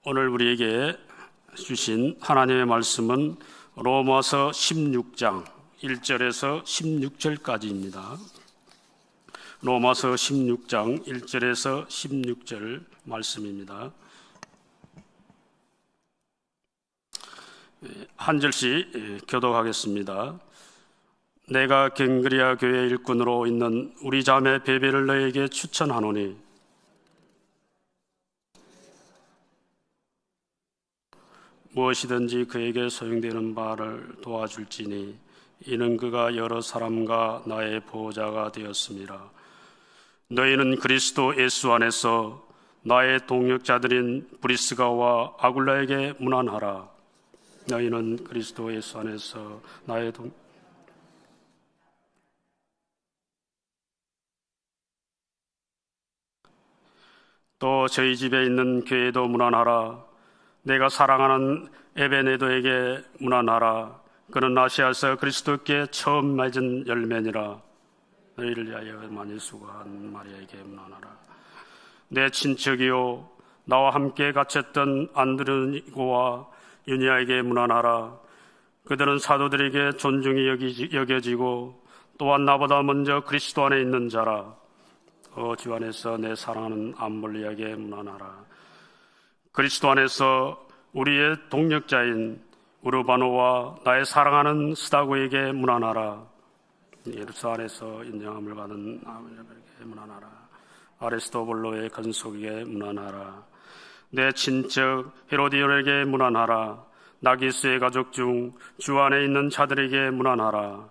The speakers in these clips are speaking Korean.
오늘 우리에게 주신 하나님의 말씀은 로마서 16장 1절에서 16절까지입니다. 로마서 16장 1절에서 16절 말씀입니다. 한 절씩 교독하겠습니다. 내가 갱그리아 교회 일꾼으로 있는 우리 자매 베베를 너에게 추천하노니 무엇이든지 그에게 소용되는 바를 도와줄지니 이는 그가 여러 사람과 나의 보호자가 되었음이라. 너희는 그리스도 예수 안에서 나의 동역자들인 브리스가와 아굴라에게 문안하라. 너희는 그리스도 예수 안에서 나의 또 저희 집에 있는 교회도 문안하라. 내가 사랑하는 에베네도에게 문안하라. 그는 아시아에서 그리스도께 처음 맺은 열매니라. 너희를 위하여 많이 수고한 마리아에게 문안하라. 내 친척이요 나와 함께 갇혔던 안드로니고와 유니아에게 문안하라. 그들은 사도들에게 존중이 여겨지고 또한 나보다 먼저 그리스도 안에 있는 자라. 주 안에서 내 사랑하는 암볼리에게 문안하라. 그리스도 안에서 우리의 동역자인 우르바노와 나의 사랑하는 스다고에게 문안하라. 예루살렘 안에서 인정함을 받은 아벨에게 문안하라. 아리스토블로의 건속에게 문안하라. 내 친척 헤로디온에게 문안하라. 나기스의 가족 중 주 안에 있는 자들에게 문안하라.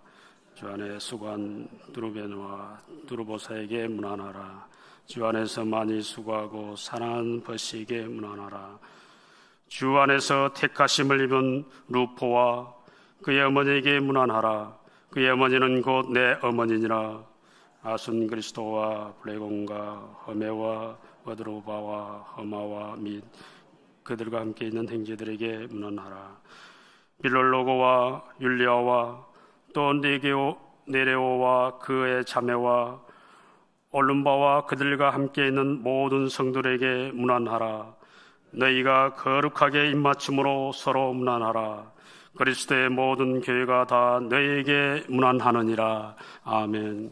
주 안에 수고한 두루벤과 두루보사에게 문안하라. 주 안에서 많이 수고하고 사랑하는 버시에게 문안하라. 주 안에서 택하심을 입은 루포와 그의 어머니에게 문안하라. 그의 어머니는 곧 내 어머니니라. 아순 그리스도와 블레곤과 허메와 워드로바와 허마와 및 그들과 함께 있는 형제들에게 문안하라. 빌롤로고와 율리아와 또 네레오와 그의 자매와 올lum바와 그들과 함께 있는 모든 성도들에게 문안하라. 너희가 거룩하게 입맞춤으로 서로 문안하라. 그리스도의 모든 교회가 다 너희에게 문안하느니라. 아멘.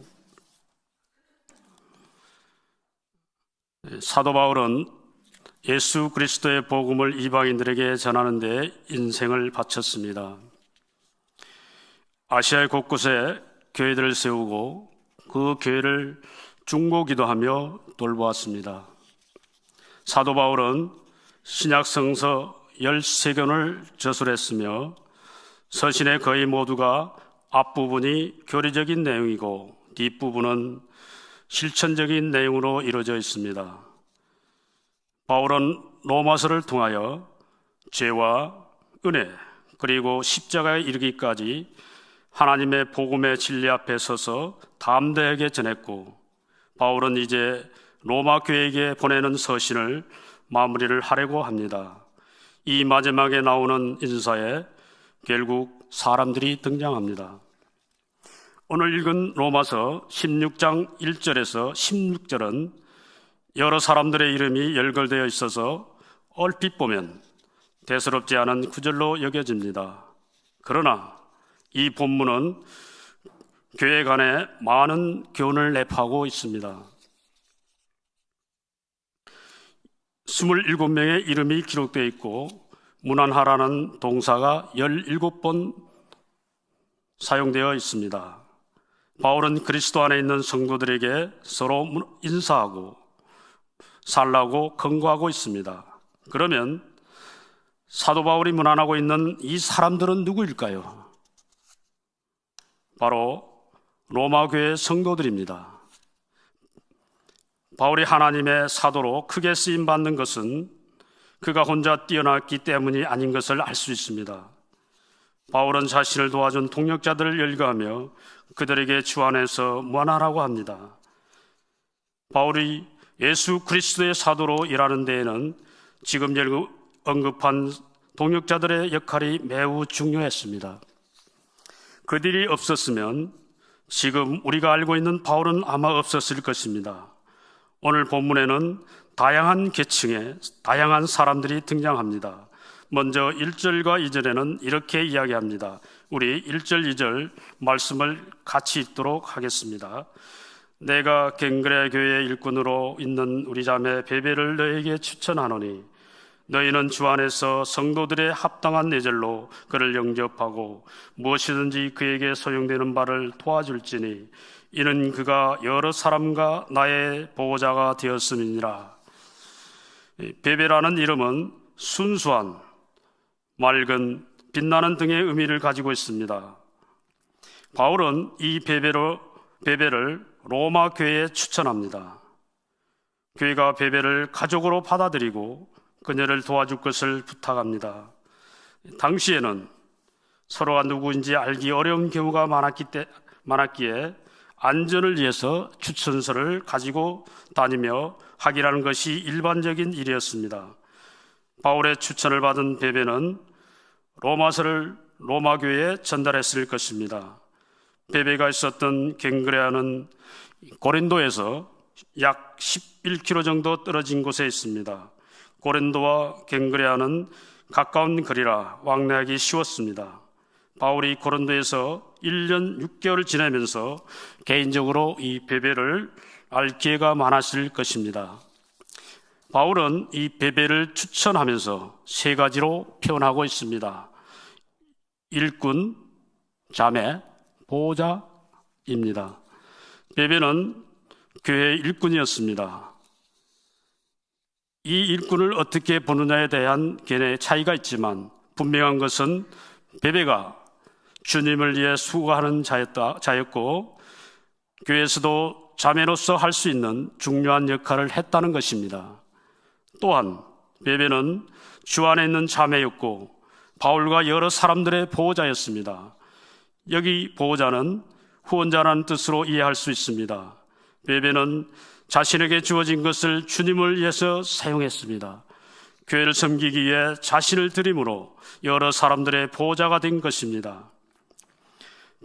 사도 바울은 예수 그리스도의 복음을 이방인들에게 전하는 데 인생을 바쳤습니다. 아시아 곳곳에 교회들을 세우고 그 교회를 중보기도하며 돌보았습니다. 사도 바울은 신약 성서 13권을 저술했으며 서신의 거의 모두가 앞부분이 교리적인 내용이고 뒷부분은 실천적인 내용으로 이루어져 있습니다. 바울은 로마서를 통하여 죄와 은혜 그리고 십자가에 이르기까지 하나님의 복음의 진리 앞에 서서 담대하게 전했고 바울은 이제 로마 교회에게 보내는 서신을 마무리를 하려고 합니다. 이 마지막에 나오는 인사에 결국 사람들이 등장합니다. 오늘 읽은 로마서 16장 1절에서 16절은 여러 사람들의 이름이 열거되어 있어서 얼핏 보면 대수롭지 않은 구절로 여겨집니다. 그러나 이 본문은 교회 간에 많은 교훈을 내포하고 있습니다. 27명의 이름이 기록되어 있고 문안하라는 동사가 17번 사용되어 있습니다. 바울은 그리스도 안에 있는 성도들에게 서로 인사하고 살라고 권고하고 있습니다. 그러면 사도 바울이 문안하고 있는 이 사람들은 누구일까요? 바로 로마 교회 성도들입니다. 바울이 하나님의 사도로 크게 쓰임받는 것은 그가 혼자 뛰어났기 때문이 아닌 것을 알 수 있습니다. 바울은 자신을 도와준 동역자들을 열거하며 그들에게 주 안에서 문안하라고 합니다. 바울이 예수 그리스도의 사도로 일하는 데에는 지금 언급한 동역자들의 역할이 매우 중요했습니다. 그들이 없었으면 지금 우리가 알고 있는 바울은 아마 없었을 것입니다. 오늘 본문에는 다양한 계층의 다양한 사람들이 등장합니다. 먼저 1절과 2절에는 이렇게 이야기합니다. 우리 1절, 2절 말씀을 같이 읽도록 하겠습니다. 내가 갱그레아 교회의 일꾼으로 있는 우리 자매 베베를 너에게 추천하노니 너희는 주 안에서 성도들의 합당한 내절로 그를 영접하고 무엇이든지 그에게 소용되는 바를 도와줄지니 이는 그가 여러 사람과 나의 보호자가 되었음이니라. 베베라는 이름은 순수한, 맑은, 빛나는 등의 의미를 가지고 있습니다. 바울은 이 베베를 로마 교회에 추천합니다. 교회가 베베를 가족으로 받아들이고 그녀를 도와줄 것을 부탁합니다. 당시에는 서로가 누구인지 알기 어려운 경우가 많았기에 안전을 위해서 추천서를 가지고 다니며 하기라는 것이 일반적인 일이었습니다. 바울의 추천을 받은 베베는 로마서를 로마 교회에 전달했을 것입니다. 베베가 있었던 갱그레아는 고린도에서 약 11km 정도 떨어진 곳에 있습니다. 고린도와 갱그레아는 가까운 거리라 왕래하기 쉬웠습니다. 바울이 고린도에서 1년 6개월 지내면서 개인적으로 이 베베를 알 기회가 많았을 것입니다. 바울은 이 베베를 추천하면서 세 가지로 표현하고 있습니다. 일꾼, 자매, 보호자입니다. 베베는 교회의 일꾼이었습니다. 이 일꾼을 어떻게 보느냐에 대한 견해의 차이가 있지만 분명한 것은 베베가 주님을 위해 수고하는 자였고 교회에서도 자매로서 할 수 있는 중요한 역할을 했다는 것입니다. 또한 베베는 주 안에 있는 자매였고 바울과 여러 사람들의 보호자였습니다. 여기 보호자는 후원자라는 뜻으로 이해할 수 있습니다. 베베는 자신에게 주어진 것을 주님을 위해서 사용했습니다. 교회를 섬기기 위해 자신을 드림으로 여러 사람들의 보호자가 된 것입니다.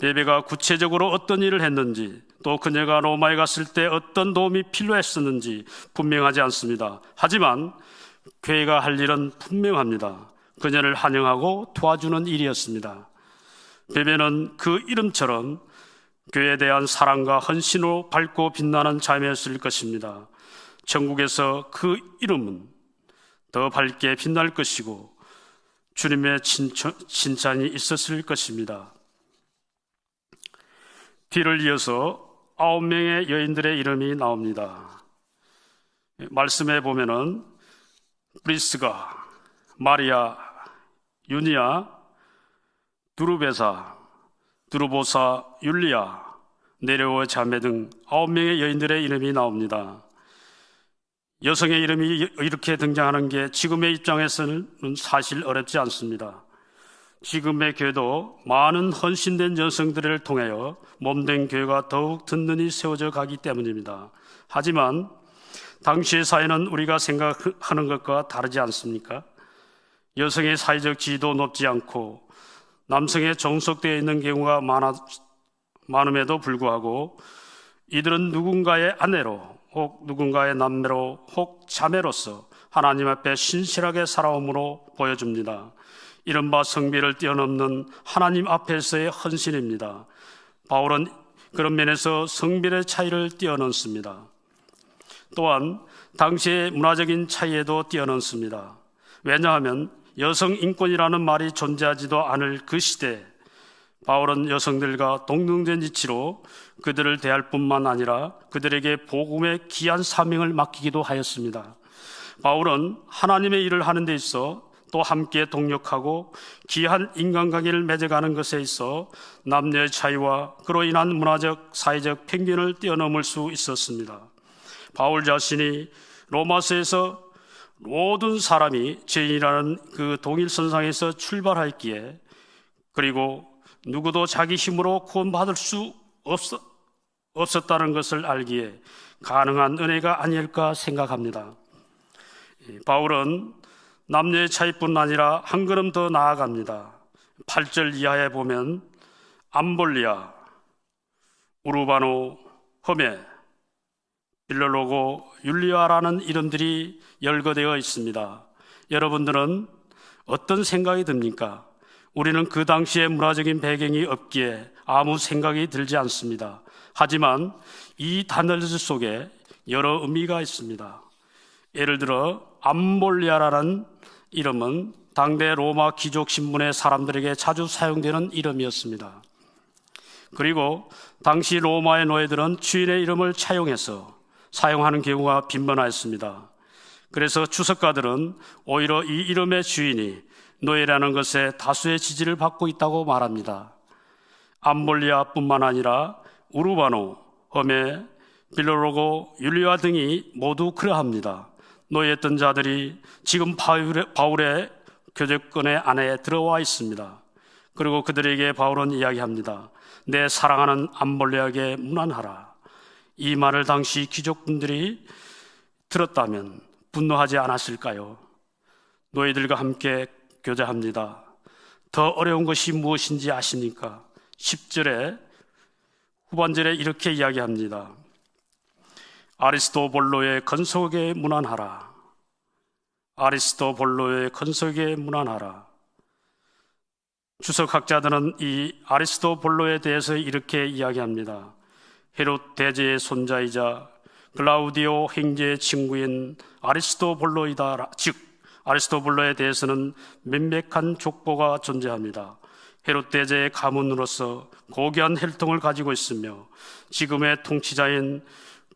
베베가 구체적으로 어떤 일을 했는지 또 그녀가 로마에 갔을 때 어떤 도움이 필요했었는지 분명하지 않습니다. 하지만 교회가 할 일은 분명합니다. 그녀를 환영하고 도와주는 일이었습니다. 베베는 그 이름처럼 교회에 대한 사랑과 헌신으로 밝고 빛나는 자매였을 것입니다. 천국에서 그 이름은 더 밝게 빛날 것이고 주님의 칭찬이 있었을 것입니다. 뒤를 이어서 9명의 여인들의 이름이 나옵니다. 말씀에 보면은 브리스가, 마리아, 유니아, 두루베사, 두루보사, 율리아, 네레오의 자매 등 9명의 여인들의 이름이 나옵니다. 여성의 이름이 이렇게 등장하는 게 지금의 입장에서는 사실 어렵지 않습니다. 지금의 교회도 많은 헌신된 여성들을 통하여 몸된 교회가 더욱 든든히 세워져 가기 때문입니다. 하지만 당시의 사회는 우리가 생각하는 것과 다르지 않습니까? 여성의 사회적 지위도 높지 않고 남성에 종속되어 있는 경우가 많음에도 불구하고 이들은 누군가의 아내로 혹 누군가의 남매로 혹 자매로서 하나님 앞에 신실하게 살아옴으로 보여줍니다. 이른바 성비를 뛰어넘는 하나님 앞에서의 헌신입니다. 바울은 그런 면에서 성별의 차이를 뛰어넘습니다. 또한 당시의 문화적인 차이에도 뛰어넘습니다. 왜냐하면 여성 인권이라는 말이 존재하지도 않을 그 시대에 바울은 여성들과 동등된 이치로 그들을 대할 뿐만 아니라 그들에게 복음의 귀한 사명을 맡기기도 하였습니다. 바울은 하나님의 일을 하는 데 있어 또 함께 동력하고 귀한 인간관계를 맺어가는 것에 있어 남녀의 차이와 그로 인한 문화적, 사회적 편견을 뛰어넘을 수 있었습니다. 바울 자신이 로마서에서 모든 사람이 죄인이라는 그 동일선상에서 출발했기에 그리고 누구도 자기 힘으로 구원받을 수 없었다는 것을 알기에 가능한 은혜가 아닐까 생각합니다. 바울은 남녀의 차이뿐 아니라 한 걸음 더 나아갑니다. 8절 이하에 보면 암볼리아, 우르바노, 허메, 빌로로고, 율리아라는 이름들이 열거되어 있습니다. 여러분들은 어떤 생각이 듭니까? 우리는 그 당시에 문화적인 배경이 없기에 아무 생각이 들지 않습니다. 하지만 이 단어들 속에 여러 의미가 있습니다. 예를 들어 암볼리아라는 이름은 당대 로마 귀족 신분의 사람들에게 자주 사용되는 이름이었습니다. 그리고 당시 로마의 노예들은 주인의 이름을 차용해서 사용하는 경우가 빈번하였습니다. 그래서 주석가들은 오히려 이 이름의 주인이 노예라는 것에 다수의 지지를 받고 있다고 말합니다. 암볼리아뿐만 아니라 우르바노, 험에, 빌로로고, 율리아 등이 모두 그러합니다. 노예했던 자들이 지금 바울의 교제권의 안에 들어와 있습니다. 그리고 그들에게 바울은 이야기합니다. 내 사랑하는 암볼리아에게 문안하라. 이 말을 당시 귀족분들이 들었다면 분노하지 않았을까요? 노예들과 함께 교제합니다. 더 어려운 것이 무엇인지 아십니까? 10절에 후반절에 이렇게 이야기합니다. 아리스토볼로의 건석에 문안하라. 아리스토볼로의 건석에 문안하라. 주석학자들은 이 아리스토볼로에 대해서 이렇게 이야기합니다. 헤롯 대제의 손자이자 클라우디오 행제의 친구인 아리스토볼로이다. 즉 아리스토볼로에 대해서는 명백한 족보가 존재합니다. 헤롯 대제의 가문으로서 고귀한 혈통을 가지고 있으며 지금의 통치자인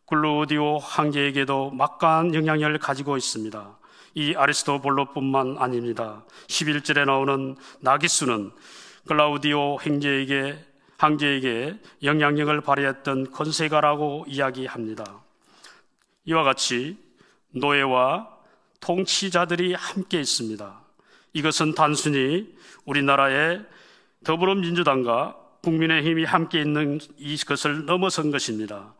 클라우디오 황제에게도 막강한 영향력을 가지고 있습니다. 이 아리스토볼로뿐만 아닙니다. 11절에 나오는 나기수는 클라우디오 황제에게 영향력을 발휘했던 건세가라고 이야기합니다. 이와 같이 노예와 통치자들이 함께 있습니다. 이것은 단순히 우리나라의 더불어민주당과 국민의힘이 함께 있는 이것을 넘어선 것입니다.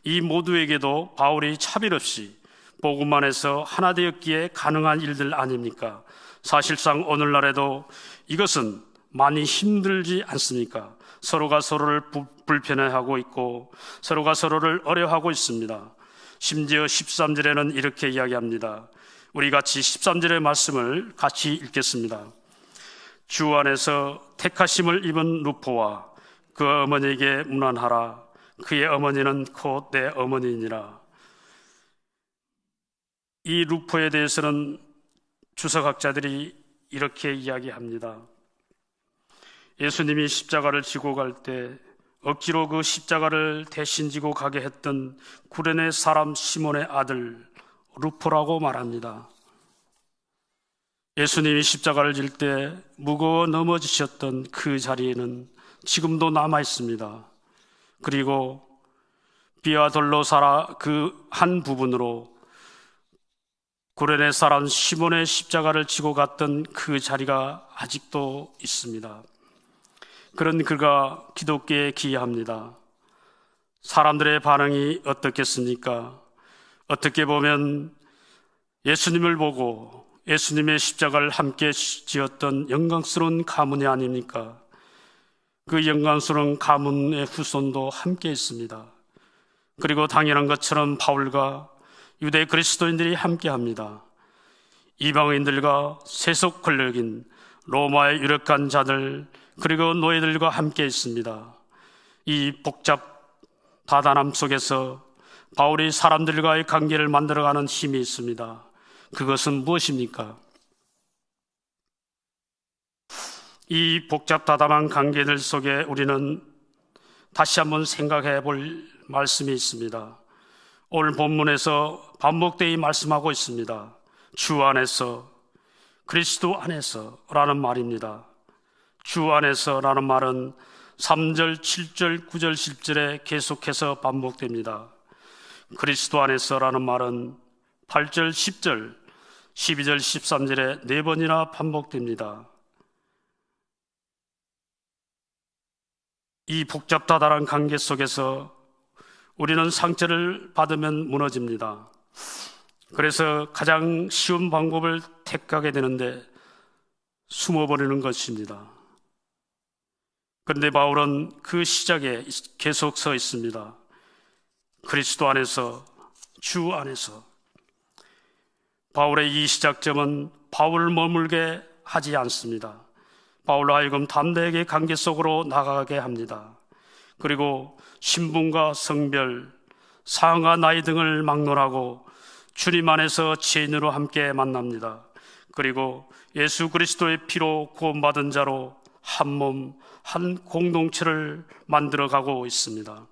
이 모두에게도 바울이 차별 없이 복음만 해서 하나 되었기에 가능한 일들 아닙니까? 사실상 오늘날에도 이것은 많이 힘들지 않습니까? 서로가 서로를 불편해하고 있고 서로가 서로를 어려워하고 있습니다. 심지어 13절에는 이렇게 이야기합니다. 우리 같이 13절의 말씀을 같이 읽겠습니다. 주 안에서 택하심을 입은 루포와 그 어머니에게 문안하라. 그의 어머니는 곧 내 어머니니라. 이 루포에 대해서는 주석학자들이 이렇게 이야기합니다. 예수님이 십자가를 지고 갈 때 억지로 그 십자가를 대신 지고 가게 했던 구레네 사람 시몬의 아들 루포라고 말합니다. 예수님이 십자가를 질 때 무거워 넘어지셨던 그 자리에는 지금도 남아 있습니다. 그리고 비와 돌로 살아 그 한 부분으로 구레네 사람 시몬의 십자가를 지고 갔던 그 자리가 아직도 있습니다. 그런 그가 기독교에 기여합니다. 사람들의 반응이 어떻겠습니까? 어떻게 보면 예수님을 보고 예수님의 십자가를 함께 지었던 영광스러운 가문이 아닙니까? 그 영광스러운 가문의 후손도 함께 있습니다. 그리고 당연한 것처럼 바울과 유대 그리스도인들이 함께합니다. 이방인들과 세속 권력인 로마의 유력한 자들 그리고 노예들과 함께 있습니다. 이 복잡 다단함 속에서 바울이 사람들과의 관계를 만들어가는 힘이 있습니다. 그것은 무엇입니까? 이 복잡다담한 관계들 속에 우리는 다시 한번 생각해 볼 말씀이 있습니다. 오늘 본문에서 반복되이 말씀하고 있습니다. 주 안에서, 그리스도 안에서 라는 말입니다. 주 안에서 라는 말은 3절, 7절, 9절, 10절에 계속해서 반복됩니다. 그리스도 안에서 라는 말은 8절, 10절, 12절, 13절에 4번이나 반복됩니다. 이 복잡다단한 관계 속에서 우리는 상처를 받으면 무너집니다. 그래서 가장 쉬운 방법을 택하게 되는데 숨어버리는 것입니다. 그런데 바울은 그 시작에 계속 서 있습니다. 그리스도 안에서 주 안에서. 바울의 이 시작점은 바울을 머물게 하지 않습니다. 바울로 하여금 담대하게 관계 속으로 나가게 합니다. 그리고 신분과 성별, 상과 나이 등을 막론하고 주님 안에서 죄인으로 함께 만납니다. 그리고 예수 그리스도의 피로 구원받은 자로 한 몸, 한 공동체를 만들어가고 있습니다.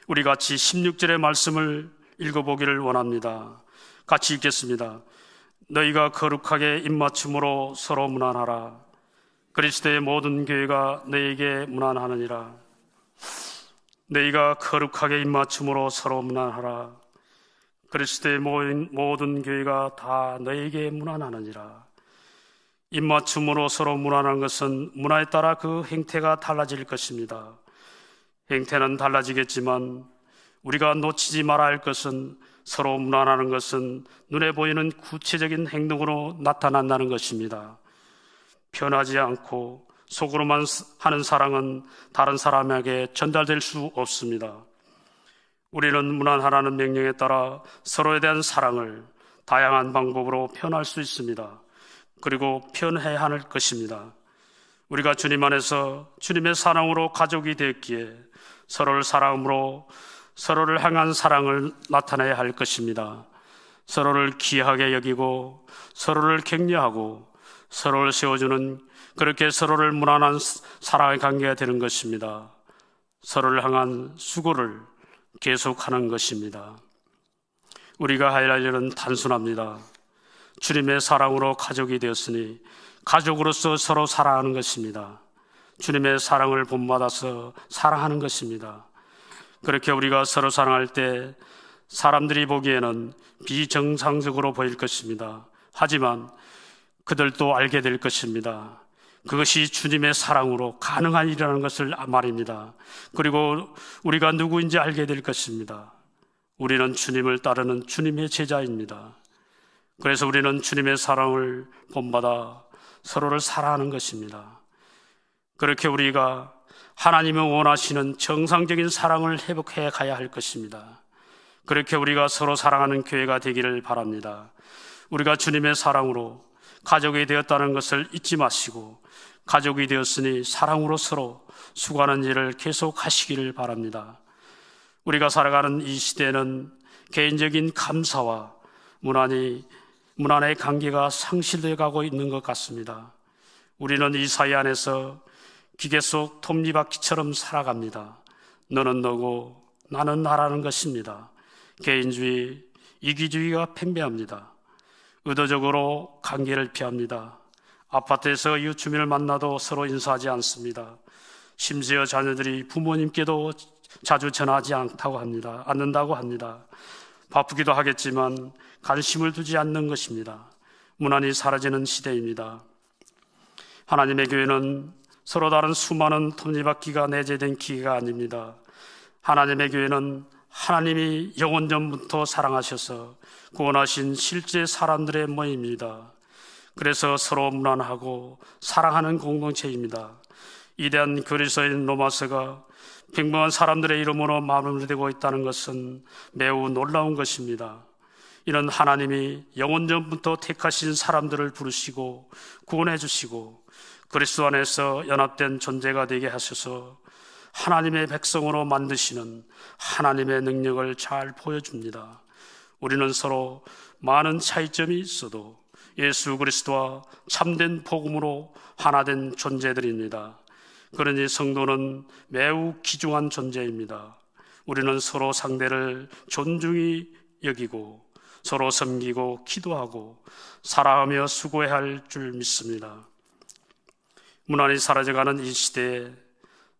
우리 같이 16절의 말씀을 읽어보기를 원합니다. 같이 읽겠습니다. 너희가 거룩하게 입맞춤으로 서로 문안하라. 그리스도의 모든 교회가 너희에게 문안하느니라. 너희가 거룩하게 입맞춤으로 서로 문안하라. 그리스도의 모든 교회가 다 너희에게 문안하느니라. 입맞춤으로 서로 문안하는 것은 문화에 따라 그 행태가 달라질 것입니다. 행태는 달라지겠지만 우리가 놓치지 말아야 할 것은 서로 문안하는 것은 눈에 보이는 구체적인 행동으로 나타난다는 것입니다. 변하지 않고 속으로만 하는 사랑은 다른 사람에게 전달될 수 없습니다. 우리는 문안하라는 명령에 따라 서로에 대한 사랑을 다양한 방법으로 표현할 수 있습니다. 그리고 표현해야 할 것입니다. 우리가 주님 안에서 주님의 사랑으로 가족이 되었기에 서로를 사랑으로 서로를 향한 사랑을 나타내야 할 것입니다. 서로를 귀하게 여기고 서로를 격려하고 서로를 세워주는, 그렇게 서로를 무난한 사랑의 관계가 되는 것입니다. 서로를 향한 수고를 계속하는 것입니다. 우리가 해야 할 일은 단순합니다. 주님의 사랑으로 가족이 되었으니 가족으로서 서로 사랑하는 것입니다. 주님의 사랑을 본받아서 사랑하는 것입니다. 그렇게 우리가 서로 사랑할 때 사람들이 보기에는 비정상적으로 보일 것입니다. 하지만 그들도 알게 될 것입니다. 그것이 주님의 사랑으로 가능한 일이라는 것을 말입니다. 그리고 우리가 누구인지 알게 될 것입니다. 우리는 주님을 따르는 주님의 제자입니다. 그래서 우리는 주님의 사랑을 본받아 서로를 사랑하는 것입니다. 그렇게 우리가 하나님이 원하시는 정상적인 사랑을 회복해 가야 할 것입니다. 그렇게 우리가 서로 사랑하는 교회가 되기를 바랍니다. 우리가 주님의 사랑으로 가족이 되었다는 것을 잊지 마시고 가족이 되었으니 사랑으로 서로 수고하는 일을 계속 하시기를 바랍니다. 우리가 살아가는 이 시대는 개인적인 감사와 문안의 관계가 상실되어 가고 있는 것 같습니다. 우리는 이 사회 안에서 기계 속 톱니바퀴처럼 살아갑니다. 너는 너고 나는 나라는 것입니다. 개인주의, 이기주의가 팽배합니다. 의도적으로 관계를 피합니다. 아파트에서 이웃 주민을 만나도 서로 인사하지 않습니다. 심지어 자녀들이 부모님께도 자주 전화하지 않는다고 합니다. 바쁘기도 하겠지만 관심을 두지 않는 것입니다. 문안이 사라지는 시대입니다. 하나님의 교회는 서로 다른 수많은 톱니바퀴가 내재된 기계가 아닙니다. 하나님의 교회는 하나님이 영원 전부터 사랑하셔서 구원하신 실제 사람들의 모임입니다. 그래서 서로 문안하고 사랑하는 공동체입니다. 이대한 그리스도인 로마서가 평범한 사람들의 이름으로 마무리되고 있다는 것은 매우 놀라운 것입니다. 이는 하나님이 영원 전부터 택하신 사람들을 부르시고 구원해 주시고 그리스도 안에서 연합된 존재가 되게 하셔서 하나님의 백성으로 만드시는 하나님의 능력을 잘 보여줍니다. 우리는 서로 많은 차이점이 있어도 예수 그리스도와 참된 복음으로 하나 된 존재들입니다. 그러니 성도는 매우 귀중한 존재입니다. 우리는 서로 상대를 존중히 여기고 서로 섬기고 기도하고 사랑하며 수고해야 할 줄 믿습니다. 문안이 사라져가는 이 시대에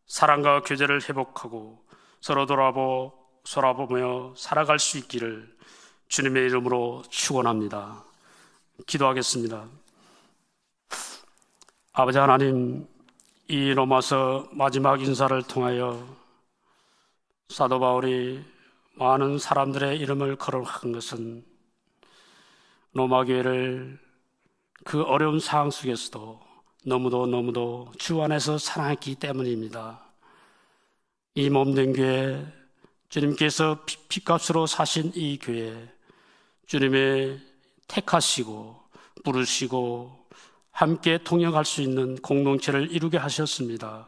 사랑과 교제를 회복하고 서로 돌아보며 살아갈 수 있기를 주님의 이름으로 축원합니다. 기도하겠습니다. 아버지 하나님, 이 로마서 마지막 인사를 통하여 사도 바울이 많은 사람들의 이름을 거론한 것은 로마 교회를 그 어려운 상황 속에서도 너무도 주 안에서 사랑했기 때문입니다. 이 몸된 교회, 주님께서 피값으로 사신 이 교회, 주님의 택하시고 부르시고 함께 통역할 수 있는 공동체를 이루게 하셨습니다.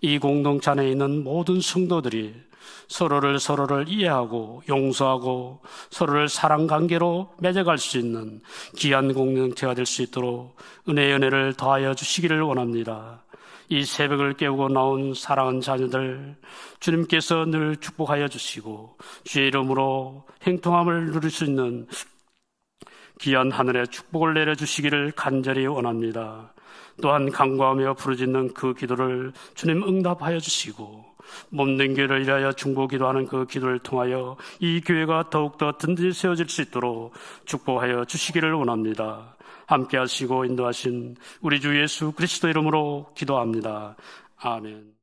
이 공동체 안에 있는 모든 성도들이 서로를 이해하고 용서하고 서로를 사랑 관계로 맺어갈 수 있는 귀한 공동체가 될 수 있도록 은혜의 은혜를 더하여 주시기를 원합니다. 이 새벽을 깨우고 나온 사랑하는 자녀들, 주님께서 늘 축복하여 주시고 주의 이름으로 행통함을 누릴 수 있는 귀한 하늘의 축복을 내려주시기를 간절히 원합니다. 또한 간구하며 부르짖는 그 기도를 주님 응답하여 주시고 몸된 교회를 위하여 중보 기도하는 그 기도를 통하여 이 교회가 더욱더 든든히 세워질 수 있도록 축복하여 주시기를 원합니다. 함께 하시고 인도하신 우리 주 예수 그리스도 이름으로 기도합니다. 아멘.